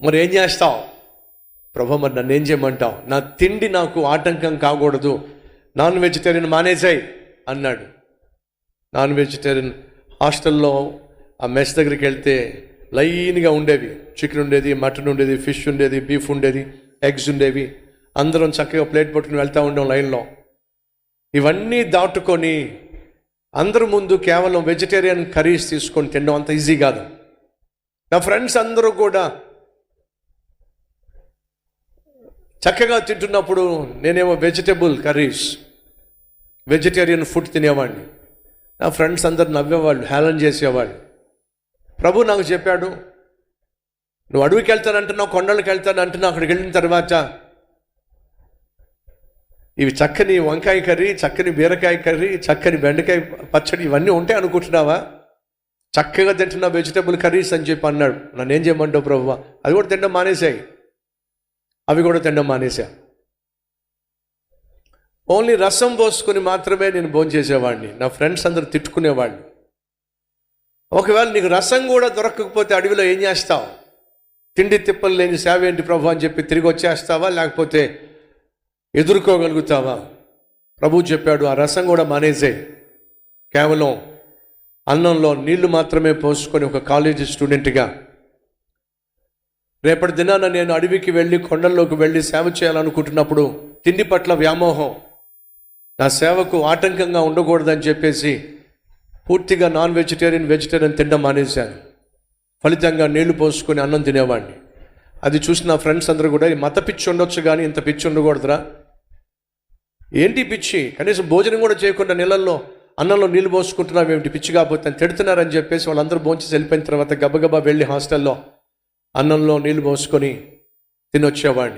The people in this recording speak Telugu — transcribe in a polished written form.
మరి ఏం చేస్తావు? ప్రభు మరి నన్ను ఏం చేయమంటావు? నా తిండి నాకు ఆటంకం కాకూడదు, నాన్ వెజిటేరియన్ మానేసాయి అన్నాడు. నాన్ వెజిటేరియన్ హాస్టల్లో ఆ మెస్ దగ్గరికి వెళ్తే లైన్గా ఉండేవి. చికెన్ ఉండేది, మటన్ ఉండేది, ఫిష్ ఉండేది, బీఫ్ ఉండేది, ఎగ్స్ ఉండేవి. అందరం చక్కగా ప్లేట్ పట్టుకుని వెళ్తూ ఉండాం లైన్లో. ఇవన్నీ దాటుకొని అందరి ముందు కేవలం వెజిటేరియన్ కర్రీస్ తీసుకొని తినడం అంత ఈజీ కాదు. నా ఫ్రెండ్స్ అందరూ కూడా చక్కగా తింటున్నప్పుడు నేనేమో వెజిటబుల్ కర్రీస్, వెజిటేరియన్ ఫుడ్ తినేవాడిని. నా ఫ్రెండ్స్ అందరు నవ్వేవాళ్ళు, హేళన చేసేవాళ్ళు. ప్రభు నాకు చెప్పాడు, నువ్వు అడవికి వెళ్తానంటున్నావు, కొండలకు వెళ్తానంటున్నావు. అక్కడికి వెళ్ళిన తర్వాత ఇవి చక్కని వంకాయ కర్రీ, చక్కని బీరకాయ కర్రీ, చక్కని బెండకాయ పచ్చడి ఇవన్నీ ఉంటాయి అనుకుంటున్నావా? చక్కగా తింటున్నా వెజిటబుల్ కర్రీస్ అని చెప్పి అన్నాడు. నన్ను ఏం చేయమంటావు ప్రభు? అది కూడా తినడం మానేసాయి, అవి కూడా తినడం మానేసా. ఓన్లీ రసం పోసుకొని మాత్రమే నేను భోంచేసేవాడిని. నా ఫ్రెండ్స్ అందరూ తిట్టుకునేవాళ్ళు. ఒకవేళ నీకు రసం కూడా దొరకకపోతే అడవిలో ఏం చేస్తావు? తిండి తిప్పలు లేని సేవ ఏంటి ప్రభు అని చెప్పి తిరిగి వచ్చేస్తావా, లేకపోతే ఎదుర్కోగలుగుతావా? ప్రభు చెప్పాడు, ఆ రసం కూడా మానేసేయి, కేవలం అన్నంలో నీళ్లు మాత్రమే పోసుకొని ఒక కాలేజీ స్టూడెంట్గా రేపటి దినాన నేను అడవికి వెళ్ళి కొండల్లోకి వెళ్ళి సేవ చేయాలనుకుంటున్నప్పుడు తిండి పట్ల వ్యామోహం నా సేవకు ఆటంకంగా ఉండకూడదని చెప్పేసి పూర్తిగా నాన్ వెజిటేరియన్ తినడం మానేశాను. ఫలితంగా నీళ్లు పోసుకొని అన్నం తినేవాడిని. అది చూసి నా ఫ్రెండ్స్ అందరూ కూడా మత పిచ్చి ఉండొచ్చు కానీ ఇంత పిచ్చి ఉండకూడదురా, ఏంటి పిచ్చి, కనీసం భోజనం కూడా చేయకుండా నీళ్ళల్లో అన్నంలో నీళ్ళు పోసుకుంటున్నావు ఏమిటి, పిచ్చి కాకపోతే అని తిడుతున్నారని చెప్పేసి వాళ్ళందరూ భోంచేసి వెళ్ళిపోయిన తర్వాత గబగబా వెళ్ళి హాస్టల్లో అన్నంలో నీళ్ళు పోసుకొని తినొచ్చేవాడిని.